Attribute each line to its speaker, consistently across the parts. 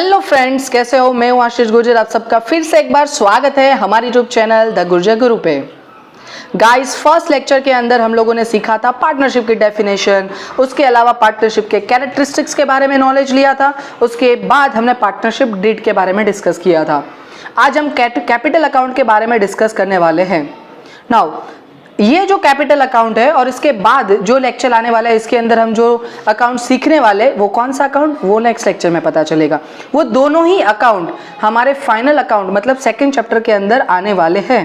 Speaker 1: Hello friends, कैसे हो? मैं हूं आशीष गुर्जर। आप सबका फिर से एक बार स्वागत है हमारे यूट्यूब चैनल द गुर्जर गुरु पे। गाइस, फर्स्ट लेक्चर के अंदर हम लोगों ने सीखा था पार्टनरशिप की डेफिनेशन, उसके अलावा पार्टनरशिप के कैरेक्टरिस्टिक्स के बारे में नॉलेज लिया था। उसके बाद हमने पार्टनरशिप डीड के बारे में डिस्कस किया था। आज हम कैपिटल अकाउंट के बारे में डिस्कस करने वाले हैं। नाउ ये जो कैपिटल अकाउंट है और इसके बाद जो लेक्चर आने वाला है, इसके अंदर हम जो अकाउंट सीखने वाले, वो कौन सा अकाउंट, वो नेक्स्ट लेक्चर में पता चलेगा। वो दोनों ही अकाउंट हमारे फाइनल अकाउंट मतलब सेकंड चैप्टर के अंदर आने वाले हैं।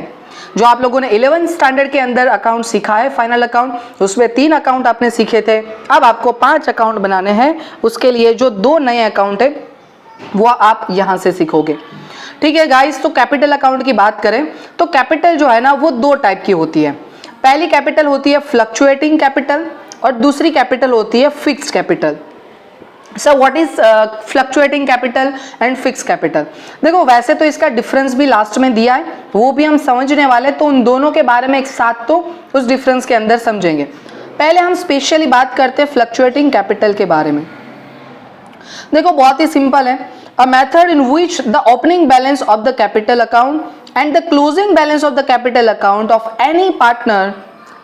Speaker 1: जो आप लोगों ने 11th स्टैंडर्ड के अंदर अकाउंट सीखा है फाइनल अकाउंट, उसमें 3 अकाउंट आपने सीखे थे। अब आपको 5 अकाउंट बनाने हैं। उसके लिए जो 2 नए अकाउंट है वो आप यहां से सीखोगे। ठीक है गाइस, तो कैपिटल अकाउंट की बात करें तो कैपिटल जो है ना वो 2 टाइप की होती है। पहली कैपिटल होती है फ्लक्चुएटिंग कैपिटल और दूसरी कैपिटल होती है fixed capital. Sir what is fluctuating capital and fix capital? देखो, वैसे तो इसका डिफरेंस भी लास्ट में दिया है, वो भी हम समझने वाले, तो उन दोनों के बारे में एक साथ तो उस डिफरेंस के अंदर समझेंगे। पहले हम स्पेशली बात करते हैं फ्लक्चुएटिंग कैपिटल के बारे में। देखो, बहुत ही सिंपल है। A method in which the opening balance of the capital account and the closing balance of the capital account of any partner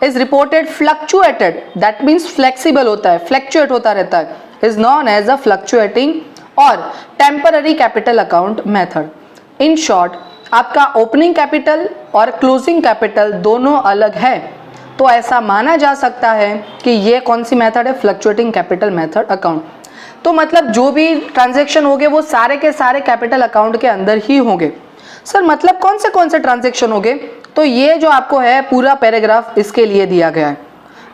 Speaker 1: is reported fluctuated, that means flexible होता है, fluctuate होता रहता है, is known as a fluctuating or temporary capital account method. In short, आपका opening capital और closing capital दोनों अलग है, तो ऐसा माना जा सकता है कि ये कौन सी मेथड है, फ्लक्चुएटिंग कैपिटल मेथड अकाउंट। तो मतलब जो भी ट्रांजेक्शन होंगे वो सारे के सारे कैपिटल अकाउंट के अंदर ही होंगे। सर मतलब कौन से ट्रांजैक्शन हो गए? तो ये जो आपको है पूरा पैराग्राफ इसके लिए दिया गया है,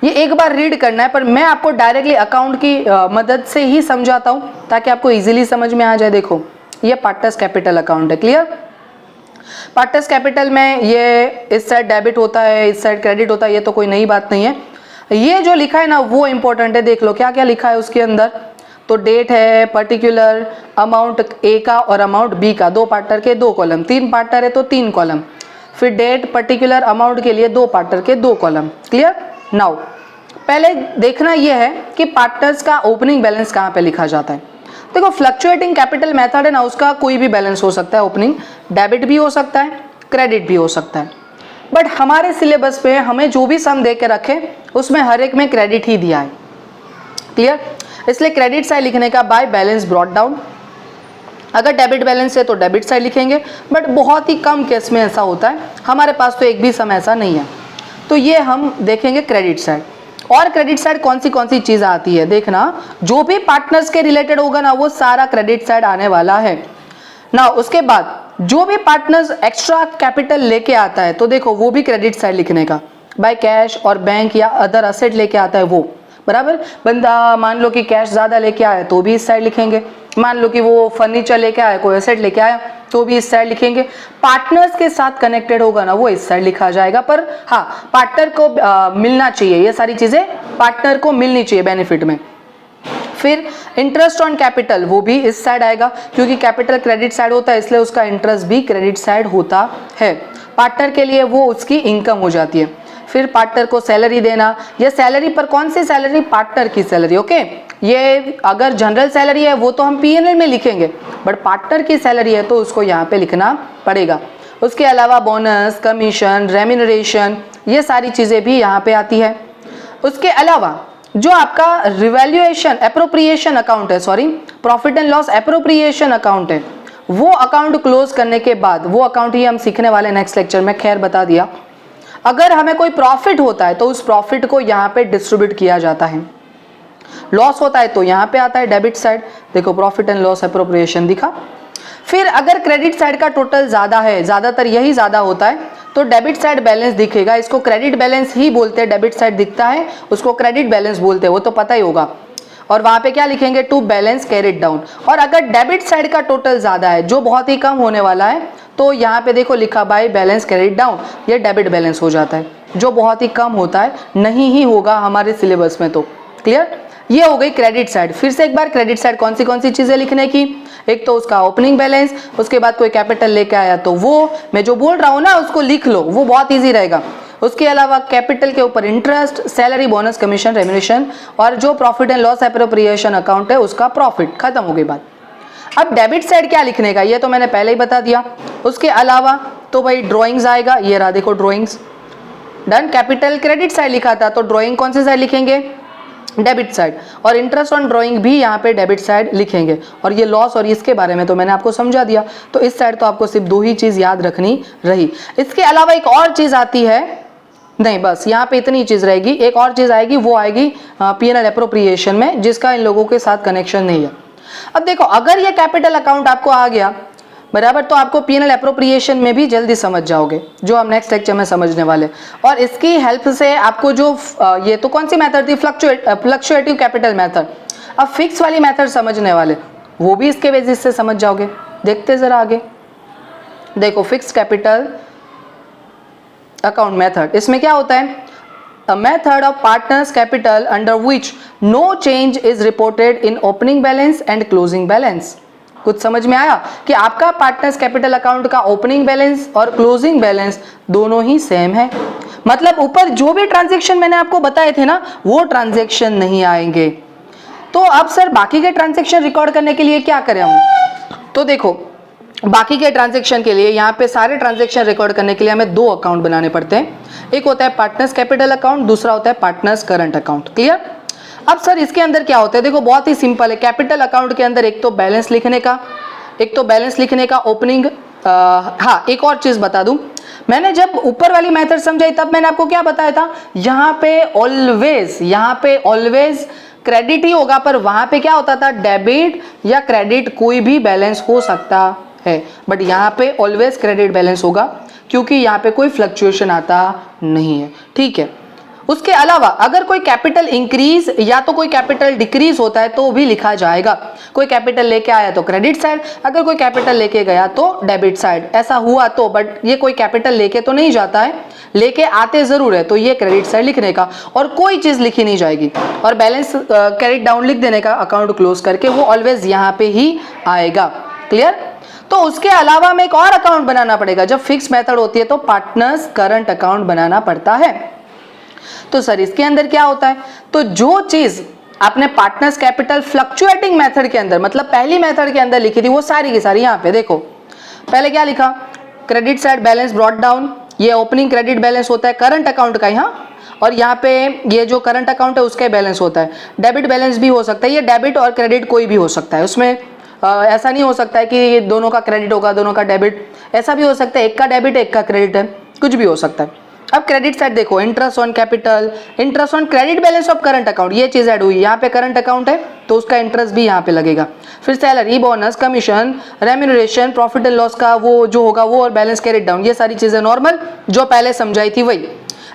Speaker 1: ये एक बार रीड करना है, पर मैं आपको डायरेक्टली अकाउंट की मदद से ही समझाता हूं ताकि आपको इजीली समझ में आ जाए। देखो, ये पार्टनर्स कैपिटल अकाउंट है, क्लियर? पार्टनर्स कैपिटल में ये इस साइड डेबिट होता है, इस साइड क्रेडिट होता है, ये तो कोई नई बात नहीं है। ये जो लिखा है ना वो इंपॉर्टेंट है। देख लो क्या क्या लिखा है उसके अंदर। तो डेट है, पर्टिकुलर अमाउंट ए का और अमाउंट बी का, 2 पार्टनर के 2 कॉलम, 3 पार्टनर है तो 3 कॉलम, फिर डेट पर्टिकुलर अमाउंट के लिए 2 पार्टनर के 2 कॉलम, क्लियर? नाउ पहले देखना यह है कि पार्टनर्स का ओपनिंग बैलेंस कहाँ पे लिखा जाता है। देखो, फ्लक्चुएटिंग कैपिटल मेथड है ना, उसका कोई भी बैलेंस हो सकता है। ओपनिंग डेबिट भी हो सकता है, क्रेडिट भी हो सकता है, बट हमारे सिलेबस पे हमें जो भी सम दे के रखे उसमें हर एक में क्रेडिट ही दिया है, क्लियर? इसलिए क्रेडिट साइड लिखने का बाय बैलेंस ब्रॉट डाउन। अगर डेबिट बैलेंस है तो डेबिट साइड लिखेंगे, बट बहुत ही कम केस में ऐसा होता है। हमारे पास तो एक भी समय ऐसा नहीं है, तो ये हम देखेंगे क्रेडिट साइड। और क्रेडिट साइड कौन सी चीज़ आती है देखना, जो भी पार्टनर्स के रिलेटेड होगा ना वो सारा क्रेडिट साइड आने वाला है ना। उसके बाद जो भी पार्टनर्स एक्स्ट्रा कैपिटल लेके आता है तो देखो वो भी क्रेडिट साइड लिखने का, बाय कैश और बैंक या अदर असेट लेके आता है वो, बराबर। बंदा मान लो कि कैश ज़्यादा लेके आया तो भी इस साइड लिखेंगे, मान लो कि वो फर्नीचर लेके आया, कोई एसेट लेके आया तो भी इस साइड लिखेंगे। पार्टनर्स के साथ कनेक्टेड होगा ना वो इस साइड लिखा जाएगा, पर हाँ पार्टनर को मिलना चाहिए, ये सारी चीज़ें पार्टनर को मिलनी चाहिए बेनिफिट में। फिर इंटरेस्ट ऑन कैपिटल वो भी इस साइड आएगा, क्योंकि कैपिटल क्रेडिट साइड होता है इसलिए उसका इंटरेस्ट भी क्रेडिट साइड होता है। पार्टनर के लिए वो उसकी इनकम हो जाती है। फिर पार्टनर को सैलरी देना, ये सैलरी पर कौन सी सैलरी, पार्टनर की सैलरी, ओके। ये अगर जनरल सैलरी है वो तो हम पीएनएल में लिखेंगे, बट पार्टनर की सैलरी है तो उसको यहाँ पे लिखना पड़ेगा। उसके अलावा बोनस, कमीशन, रेम्यूनरेशन, ये सारी चीज़ें भी यहाँ पे आती है। उसके अलावा जो आपका रिवैल्यूएशन एप्रोप्रिएशन अकाउंट है, sorry profit and loss appropriation account है, वो अकाउंट क्लोज करने के बाद, वो अकाउंट ही हम सीखने वाले नेक्स्ट लेक्चर में, खैर बता दिया। अगर हमें कोई प्रॉफिट होता है तो उस प्रॉफिट को यहाँ पे डिस्ट्रीब्यूट किया जाता है। लॉस होता है तो यहाँ पे आता है डेबिट साइड, देखो प्रॉफिट एंड लॉस एप्रोप्रिएशन दिखा। फिर अगर क्रेडिट साइड का टोटल ज़्यादा है, ज़्यादातर यही ज़्यादा होता है, तो डेबिट साइड बैलेंस दिखेगा। इसको क्रेडिट बैलेंस ही बोलते हैं, डेबिट साइड दिखता है उसको क्रेडिट बैलेंस बोलते हैं, वो तो पता ही होगा। और वहाँ पे क्या लिखेंगे, टू बैलेंस कैरिड डाउन। और अगर डेबिट साइड का टोटल ज़्यादा है, जो बहुत ही कम होने वाला है, तो यहाँ पे देखो लिखा बाय बैलेंस कैरिड डाउन, ये डेबिट बैलेंस हो जाता है। जो बहुत ही कम होता है, नहीं ही होगा हमारे सिलेबस में, तो क्लियर। ये हो गई क्रेडिट साइड। फिर से एक बार क्रेडिट साइड कौन सी चीज़ें लिखने की, एक तो उसका ओपनिंग बैलेंस, उसके बाद कोई कैपिटल लेके आया तो वो मैं जो बोल रहा हूँ ना उसको लिख लो, वो बहुत ईजी रहेगा। उसके अलावा कैपिटल के ऊपर interest, salary, bonus, commission, remuneration, और जो profit and loss appropriation account है उसका प्रॉफिट, खत्म हो गई बात। अब डेबिट साइड क्या लिखने का, ये तो मैंने पहले ही बता दिया। उसके अलावा तो भाई ड्रॉइंग्स आएगा, ये रहा देखो drawings, done. Capital credit side लिखा था तो ड्रॉइंग कौन से साइड लिखेंगे, डेबिट साइड, और इंटरेस्ट ऑन ड्रॉइंग भी यहाँ पे डेबिट साइड लिखेंगे। और ये लॉस और इसके बारे में तो मैंने आपको समझा दिया, तो इस साइड तो आपको सिर्फ दो ही चीज याद रखनी रही। इसके अलावा एक और चीज आती है, नहीं बस यहाँ पे इतनी चीज रहेगी, एक और चीज आएगी, वो आएगी पीएनएल एप्रोप्रिएशन में, जिसका इन लोगों के साथ कनेक्शन नहीं है। अब देखो अगर ये कैपिटल अकाउंट आपको आ गया बराबर, तो आपको पीएनएल एप्रोप्रिएशन में भी जल्दी समझ जाओगे, जो हम नेक्स्ट लेक्चर में समझने वाले। और इसकी हेल्प से आपको जो ये तो कौन सी मेथड थी, फ्लक्चुएटिव कैपिटल मेथड, अब फिक्स वाली मेथड समझने वाले, वो भी इसके बेसिस से समझ जाओगे। देखते जरा आगे, देखो फिक्स कैपिटल अकाउंट मेथड, इसमें क्या होता है, a method of partners capital under which no change is reported in opening balance and closing balance। कुछ समझ में आया कि आपका पार्टनर्स कैपिटल अकाउंट का ओपनिंग बैलेंस और क्लोजिंग बैलेंस दोनों ही सेम है, मतलब ऊपर जो भी ट्रांजैक्शन मैंने आपको बताए थे ना, वो ट्रांजैक्शन नहीं आएंगे। तो अब सर बाकी के ट्रांजैक्शन रिकॉर्ड करने के लिए क्या करें हम, तो देखो बाकी के ट्रांजैक्शन के लिए यहाँ पे सारे ट्रांजैक्शन रिकॉर्ड करने के लिए हमें दो अकाउंट बनाने पड़ते हैं, एक होता है पार्टनर्स कैपिटल अकाउंट, दूसरा होता है पार्टनर्स करंट अकाउंट। क्लियर। अब सर इसके अंदर क्या होता है, देखो बहुत ही सिंपल है। कैपिटल अकाउंट के अंदर एक तो बैलेंस लिखने का, ओपनिंग, हाँ एक और चीज बता दूं, मैंने जब ऊपर वाली मेथड समझाई तब मैंने आपको क्या बताया था, यहाँ पे ऑलवेज क्रेडिट ही होगा, पर वहां पे क्या होता था, डेबिट या क्रेडिट कोई भी बैलेंस हो सकता है, बट यहाँ पे ऑलवेज क्रेडिट बैलेंस होगा, क्योंकि यहाँ पे कोई फ्लक्चुएशन आता नहीं है। ठीक है। उसके अलावा अगर कोई कैपिटल इंक्रीज या तो कोई कैपिटल डिक्रीज होता है तो भी लिखा जाएगा। कोई कैपिटल लेके आया तो क्रेडिट साइड, अगर कोई कैपिटल लेके गया तो डेबिट साइड, ऐसा हुआ तो, बट ये कोई कैपिटल लेके तो नहीं जाता है, लेके आते जरूर है, तो ये क्रेडिट साइड लिखने का, और कोई चीज लिखी नहीं जाएगी, और बैलेंस कैरी डाउन लिख देने का अकाउंट क्लोज करके, वो ऑलवेज यहाँ पे ही आएगा। क्लियर। तो उसके अलावा हमें एक और अकाउंट बनाना पड़ेगा, जब फिक्स मेथड होती है तो पार्टनर्स करंट अकाउंट बनाना पड़ता है। तो सर इसके अंदर क्या होता है, तो जो चीज आपने पार्टनर्स कैपिटल फ्लक्चुएटिंग मेथड के अंदर, मतलब पहली मेथड के अंदर लिखी थी, वो सारी की सारी यहाँ पे देखो। पहले क्या लिखा, credit side balance brought down, ये ओपनिंग क्रेडिट बैलेंस होता है करंट अकाउंट का यहाँ, और यहाँ पे ये जो करंट अकाउंट है उसका बैलेंस होता है। डेबिट बैलेंस भी हो सकता है, ये डेबिट और क्रेडिट कोई भी हो सकता है, उसमें ऐसा नहीं हो सकता है कि ये दोनों का क्रेडिट होगा दोनों का डेबिट, ऐसा भी हो सकता है एक का डेबिट एक का क्रेडिट है, कुछ भी हो सकता है। अब क्रेडिट साइड देखो, interest on capital, interest on credit balance of current account, ये चीज ऐड हुई, यहाँ पे करंट अकाउंट है तो उसका इंटरेस्ट भी यहाँ पे लगेगा। फिर salary, bonus, commission, remuneration, profit and loss का वो जो होगा वो, और बैलेंस कैरिड डाउन, ये सारी चीजें नॉर्मल जो पहले समझाई थी वही।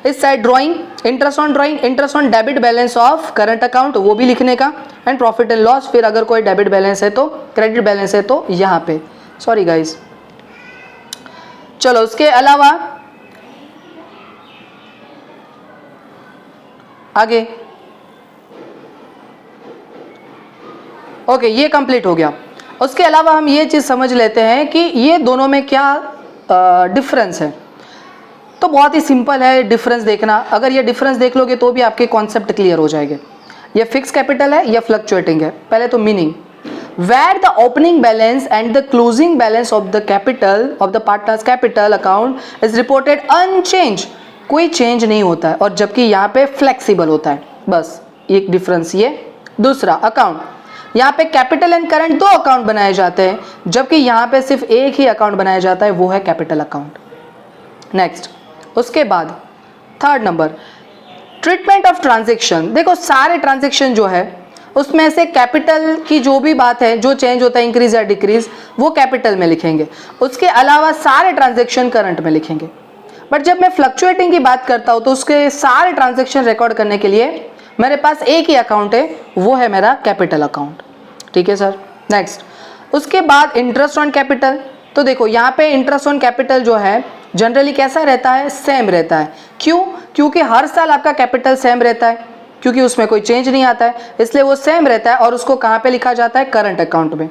Speaker 1: इस side drawing, interest on debit balance of current account, वो भी लिखने का, एंड प्रॉफिट एंड लॉस, फिर अगर कोई डेबिट बैलेंस है तो, क्रेडिट बैलेंस है तो यहाँ पे, सॉरी गाइज। चलो उसके अलावा आगे, ओके ये कंप्लीट हो गया। उसके अलावा हम ये चीज समझ लेते हैं कि ये दोनों में क्या डिफरेंस है। तो बहुत ही सिंपल है डिफरेंस देखना, अगर ये डिफरेंस देख लोगे तो भी आपके कॉन्सेप्ट क्लियर हो जाएंगे। ये फिक्स कैपिटल है या फ्लक्चुएटिंग है। पहले तो meaning, where the opening balance and the closing balance of the capital of the partner's capital account is reported unchanged, कोई चेंज नहीं होता है, और जबकि यहाँ पे फ्लेक्सिबल होता है, बस एक डिफरेंस ये। दूसरा अकाउंट, यहाँ पे कैपिटल एंड करंट दो अकाउंट बनाए जाते हैं, जबकि यहाँ पे सिर्फ एक ही अकाउंट बनाया जाता है, वो है कैपिटल अकाउंट। नेक्स्ट, उसके बाद third number, treatment of transaction. देखो सारे ट्रांजेक्शन जो है उसमें से कैपिटल की जो भी बात है, जो चेंज होता है इंक्रीज या डिक्रीज, वो कैपिटल में लिखेंगे, उसके अलावा सारे ट्रांजेक्शन करंट में लिखेंगे। बट जब मैं फ्लक्चुएटिंग की बात करता हूं तो उसके सारे ट्रांजेक्शन रिकॉर्ड करने के लिए मेरे पास एक ही अकाउंट है, वो है मेरा कैपिटल अकाउंट। ठीक है सर। नेक्स्ट, उसके बाद इंटरेस्ट ऑन कैपिटल। तो देखो यहाँ पे इंटरेस्ट ऑन कैपिटल जो है जनरली कैसा रहता है, सेम रहता है। क्यों? क्योंकि हर साल आपका कैपिटल सेम रहता है, क्योंकि उसमें कोई चेंज नहीं आता है, इसलिए वो सेम रहता है, और उसको कहाँ पे लिखा जाता है, करंट अकाउंट में।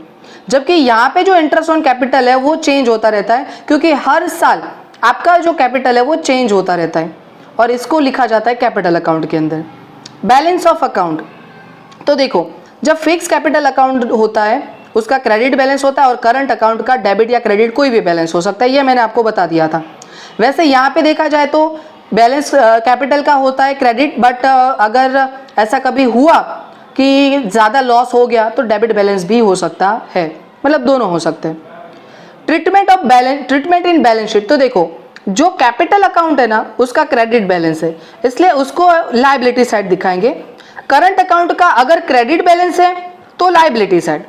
Speaker 1: जबकि यहाँ पे जो इंटरेस्ट ऑन कैपिटल है वो चेंज होता रहता है, क्योंकि हर साल आपका जो कैपिटल है वो चेंज होता रहता है, और इसको लिखा जाता है कैपिटल अकाउंट के अंदर। बैलेंस ऑफ अकाउंट, तो देखो जब फिक्स कैपिटल अकाउंट होता है उसका क्रेडिट बैलेंस होता है और करंट अकाउंट का डेबिट या क्रेडिट कोई भी बैलेंस हो सकता है, ये मैंने आपको बता दिया था। वैसे यहाँ पे देखा जाए तो बैलेंस कैपिटल का होता है क्रेडिट, बट अगर ऐसा कभी हुआ कि ज़्यादा लॉस हो गया तो डेबिट बैलेंस भी हो सकता है, मतलब दोनों हो सकते हैं। ट्रीटमेंट इन बैलेंस शीट, तो देखो जो कैपिटल अकाउंट है ना उसका क्रेडिट बैलेंस है, इसलिए उसको लायबिलिटी साइड दिखाएंगे। करंट अकाउंट का अगर क्रेडिट बैलेंस है तो लायबिलिटी साइड,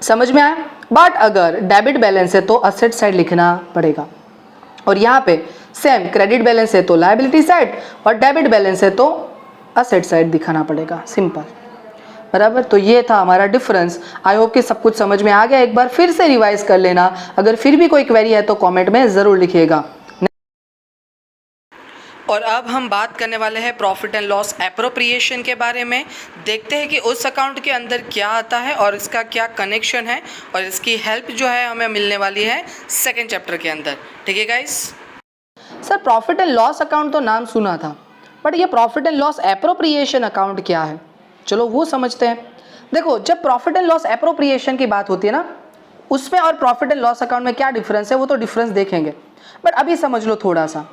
Speaker 1: समझ में आया। बट अगर डेबिट बैलेंस है तो असेट साइड लिखना पड़ेगा। और यहाँ पे सेम क्रेडिट बैलेंस है तो लायबिलिटी साइड और डेबिट बैलेंस है तो असेट साइड दिखाना पड़ेगा, सिंपल, बराबर। तो ये था हमारा डिफरेंस। आई होप कि सब कुछ समझ में आ गया। एक बार फिर से रिवाइज कर लेना, अगर फिर भी कोई क्वेरी है तो कमेंट में ज़रूर लिखिएगा। और अब हम बात करने वाले हैं प्रॉफिट एंड लॉस एप्रोप्रिएशन के बारे में। देखते हैं कि उस अकाउंट के अंदर क्या आता है और इसका क्या कनेक्शन है, और इसकी हेल्प जो है हमें मिलने वाली है सेकेंड चैप्टर के अंदर, ठीक है guys. Sir profit and loss account तो नाम सुना था, बट ये profit and loss appropriation account क्या है, चलो वो समझते हैं। देखो जब प्रॉफिट एंड लॉस एप्रोप्रिएशन की बात होती है ना, उसमें और प्रॉफिट एंड लॉस अकाउंट में क्या डिफरेंस है वो तो डिफरेंस देखेंगे, बट अभी समझ लो थोड़ा सा।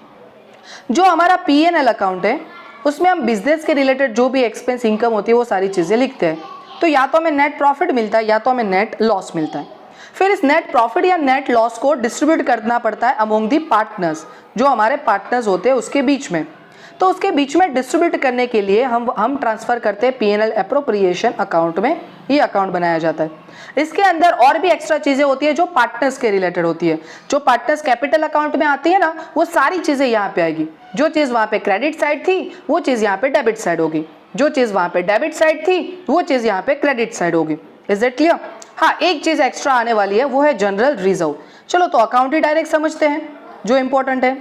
Speaker 1: जो हमारा P&L अकाउंट है उसमें हम बिजनेस के रिलेटेड जो भी एक्सपेंस इनकम होती है वो सारी चीज़ें लिखते हैं। तो या तो हमें नेट प्रॉफिट मिलता है या तो हमें नेट लॉस मिलता है। फिर इस नेट प्रॉफिट या नेट लॉस को डिस्ट्रीब्यूट करना पड़ता है अमोंग दी पार्टनर्स, जो हमारे पार्टनर्स होते हैं उसके बीच में। तो उसके बीच में डिस्ट्रीब्यूट करने के लिए हम ट्रांसफ़र करते हैं P&L एप्रोप्रिएशन अकाउंट में, ये अकाउंट बनाया जाता है। इसके अंदर और भी एक्स्ट्रा चीज़ें होती है जो पार्टनर्स के रिलेटेड होती है। जो पार्टनर्स कैपिटल अकाउंट में आती है ना, वो सारी चीज़ें यहाँ पे आएगी। जो चीज़ वहाँ पे क्रेडिट साइड थी वो चीज़ यहाँ पे डेबिट साइड होगी, जो चीज़ वहाँ पे डेबिट साइड थी वो चीज़ यहाँ पे क्रेडिट साइड होगी। Is it clear? हाँ, एक चीज़ एक्स्ट्रा आने वाली है वो है जनरल रिजर्व। चलो तो अकाउंट ही डायरेक्ट समझते हैं जो इंपॉर्टेंट है।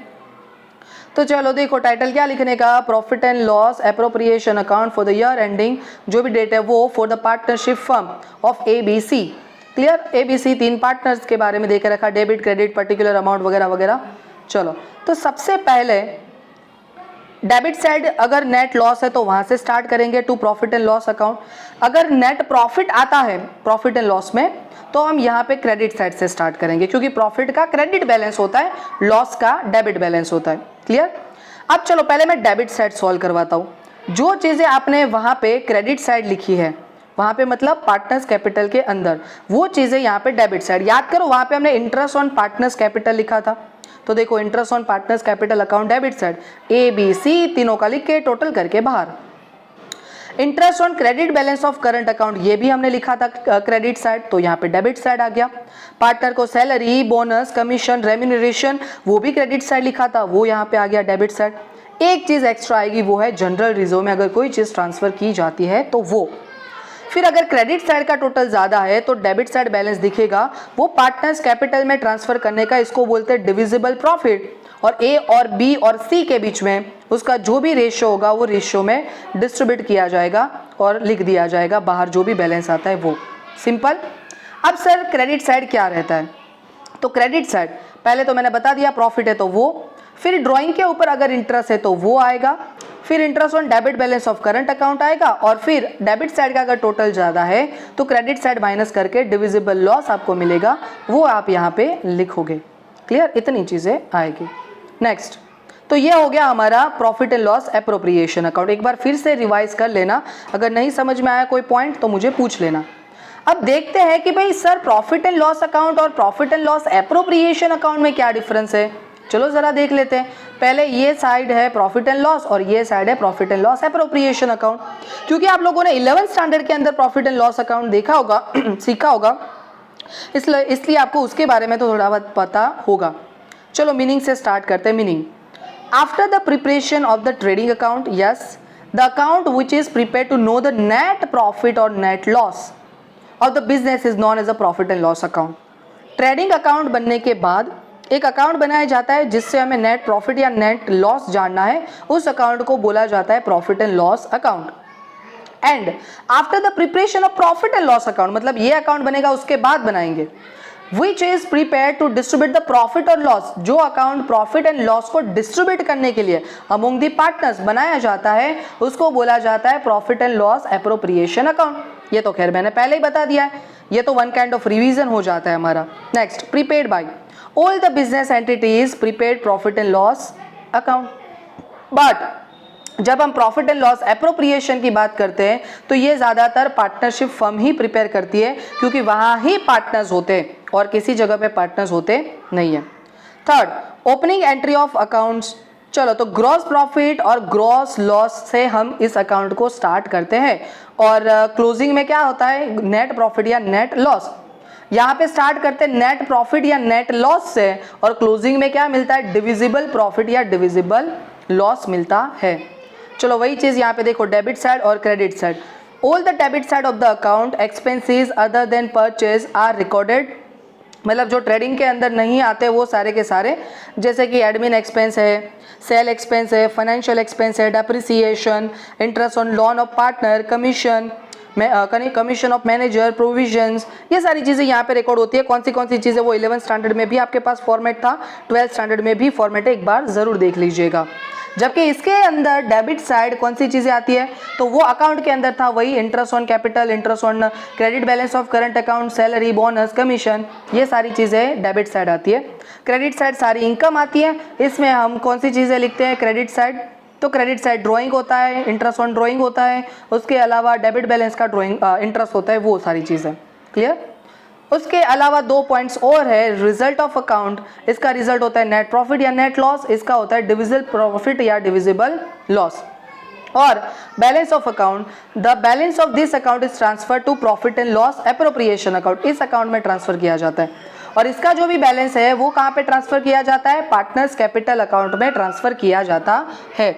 Speaker 1: तो चलो देखो टाइटल क्या लिखने का, profit and loss appropriation account for the year ending, जो भी डेट है वो for the partnership firm of ABC। Clear? ABC 3 partners के बारे में देख रखा, डेबिट क्रेडिट पर्टिकुलर अमाउंट वगैरह वगैरह। चलो तो सबसे पहले डेबिट साइड अगर नेट लॉस है तो वहां से स्टार्ट करेंगे to profit and loss account. अगर नेट प्रॉफिट आता है प्रॉफिट एंड लॉस में तो हम यहाँ पे क्रेडिट साइड से स्टार्ट करेंगे, क्योंकि प्रॉफिट का क्रेडिट बैलेंस होता है, लॉस का डेबिट बैलेंस होता है। क्लियर? अब चलो पहले मैं डेबिट साइड सॉल्व करवाता हूँ। जो चीज़ें आपने वहाँ पे क्रेडिट साइड लिखी है, वहाँ पे मतलब पार्टनर्स कैपिटल के अंदर, वो चीज़ें यहाँ पे डेबिट साइड। याद करो वहाँ पे हमने इंटरेस्ट ऑन पार्टनर्स कैपिटल लिखा था, तो देखो interest on partners capital account debit side, ABC तीनों का लिख के टोटल करके बाहर। Interest on credit balance of current account, ये भी हमने लिखा था क्रेडिट साइड, तो यहाँ पे डेबिट साइड आ गया। पार्टनर को सैलरी, बोनस, कमीशन, रेम्यूनरेशन, वो भी क्रेडिट साइड लिखा था, वो यहाँ पे आ गया डेबिट साइड। एक चीज़ एक्स्ट्रा आएगी वो है जनरल रिजर्व में अगर कोई चीज़ ट्रांसफर की जाती है तो वो। फिर अगर क्रेडिट साइड का टोटल ज़्यादा है तो डेबिट साइड बैलेंस दिखेगा, वो पार्टनर्स कैपिटल में ट्रांसफर करने का, इसको बोलते हैं डिविजिबल प्रॉफिट। और A और B और C के बीच में उसका जो भी रेशियो होगा वो रेशियो में डिस्ट्रीब्यूट किया जाएगा और लिख दिया जाएगा बाहर जो भी बैलेंस आता है वो। सिंपल। अब सर क्रेडिट साइड क्या रहता है? तो क्रेडिट साइड पहले तो मैंने बता दिया, प्रॉफिट है तो वो, फिर ड्राइंग के ऊपर अगर इंटरेस्ट है तो वो आएगा, फिर interest on debit balance of current account आएगा, और फिर डेबिट साइड का अगर टोटल ज़्यादा है तो क्रेडिट साइड माइनस करके डिविजिबल लॉस आपको मिलेगा, वो आप यहाँ पे लिखोगे। क्लियर? इतनी चीज़ें आएगी। नेक्स्ट, तो ये हो गया हमारा profit and loss appropriation account. एक बार फिर से रिवाइज कर लेना, अगर नहीं समझ में आया कोई पॉइंट तो मुझे पूछ लेना। अब देखते हैं कि भाई sir profit and loss account और profit and loss appropriation account में क्या डिफरेंस है। चलो ज़रा देख लेते हैं। पहले ये साइड है प्रॉफिट एंड लॉस और ये साइड है profit and loss appropriation account. क्योंकि आप लोगों ने 11th स्टैंडर्ड के अंदर प्रॉफिट एंड लॉस अकाउंट देखा होगा सीखा होगा, इसलिए आपको उसके बारे में तो थोड़ा बहुत पता होगा। चलो मीनिंग से स्टार्ट करते हैं। Meaning, after the preparation of the trading account, yes, the account which is prepare to know the net profit और net loss of the business is known as a profit and loss account. Trading account बनने के बाद एक account बनाया जाता है जिससे हमें नेट प्रॉफिट या नेट लॉस जानना है, उस अकाउंट को बोला जाता है profit and loss account. And after the preparation of profit and loss account, मतलब ये अकाउंट बनेगा उसके बाद बनाएंगे, which is prepared to distribute the profit or loss, जो अकाउंट प्रॉफिट एंड लॉस को डिस्ट्रीब्यूट करने के लिए among the partners बनाया जाता है, उसको बोला जाता है profit and loss appropriation account. ये तो खैर मैंने पहले ही बता दिया है। ये तो वन काइंड ऑफ रिवीजन हो जाता है हमारा। Next, prepaid by all the business entities prepaid profit and loss account. But जब हम प्रॉफिट एंड लॉस एप्रोप्रिएशन की बात करते हैं तो ये ज़्यादातर पार्टनरशिप फर्म ही प्रिपेयर करती है, क्योंकि वहाँ ही पार्टनर्स होते हैं और किसी जगह पे पार्टनर्स होते नहीं है। Third, opening entry of accounts. चलो, तो ग्रॉस प्रॉफिट और ग्रॉस लॉस से हम इस अकाउंट को स्टार्ट करते हैं और क्लोजिंग में क्या होता है, नेट प्रॉफिट या नेट लॉस। यहाँ पे स्टार्ट करते हैं नेट प्रॉफिट या नेट लॉस से और क्लोजिंग में क्या मिलता है, डिविजिबल प्रॉफिट या डिविजिबल लॉस मिलता है। चलो वही चीज़ यहाँ पे देखो, डेबिट साइड और credit side. All the debit side of the account expenses other than purchase are recorded. मतलब जो ट्रेडिंग के अंदर नहीं आते वो सारे के सारे, जैसे कि एडमिन एक्सपेंस है, सेल एक्सपेंस है, फाइनेंशियल एक्सपेंस है, depreciation, interest on loan of partner, commission of manager, provisions, ये सारी चीज़ें यहाँ पे रिकॉर्ड होती है। कौन सी चीज़ें, वो 11th स्टैंडर्ड में भी आपके पास फॉर्मेट था, 12th स्टैंडर्ड में भी फॉर्मेट है, एक बार ज़रूर देख लीजिएगा। जबकि इसके अंदर डेबिट साइड कौन सी चीज़ें आती है, तो वो अकाउंट के अंदर था वही interest on capital, interest on credit balance of current account, salary, bonus, commission, ये सारी चीज़ें डेबिट साइड आती है। क्रेडिट साइड सारी इनकम आती है। इसमें हम कौन सी चीज़ें लिखते हैं, क्रेडिट साइड, तो क्रेडिट साइड ड्राइंग होता है, इंटरेस्ट ऑन ड्राइंग होता है, उसके अलावा डेबिट बैलेंस का ड्राइंग इंटरेस्ट होता है, वो सारी चीज़ें। क्लियर। उसके अलावा 2 पॉइंट्स और है, रिजल्ट ऑफ अकाउंट, इसका रिजल्ट होता है नेट प्रॉफिट या नेट लॉस, इसका होता है डिविजिबल प्रॉफिट या डिविजिबल लॉस। और balance of account, the balance of this account is transfer to profit and loss appropriation account, इस अकाउंट में ट्रांसफर किया जाता है। और इसका जो भी बैलेंस है वो कहाँ पे ट्रांसफर किया जाता है, पार्टनर्स कैपिटल अकाउंट में ट्रांसफर किया जाता है।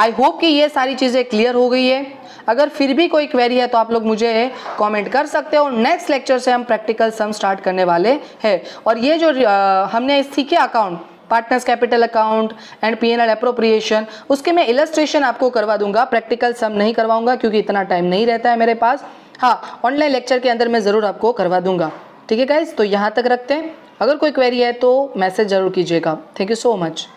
Speaker 1: आई होप कि ये सारी चीज़ें क्लियर हो गई है। अगर फिर भी कोई क्वेरी है तो आप लोग मुझे कमेंट कर सकते हो। नेक्स्ट लेक्चर से हम प्रैक्टिकल सम स्टार्ट करने वाले हैं। और ये जो हमने सीखे account, partners capital account and P&L appropriation, उसके मैं इलस्ट्रेशन आपको करवा दूंगा, प्रैक्टिकल सम नहीं करवाऊंगा क्योंकि इतना टाइम नहीं रहता है मेरे पास। हाँ, ऑनलाइन लेक्चर के अंदर मैं ज़रूर आपको करवा दूंगा। ठीक है गाइज, तो यहाँ तक रखते हैं। अगर कोई क्वेरी है तो मैसेज ज़रूर कीजिएगा। Thank you so much.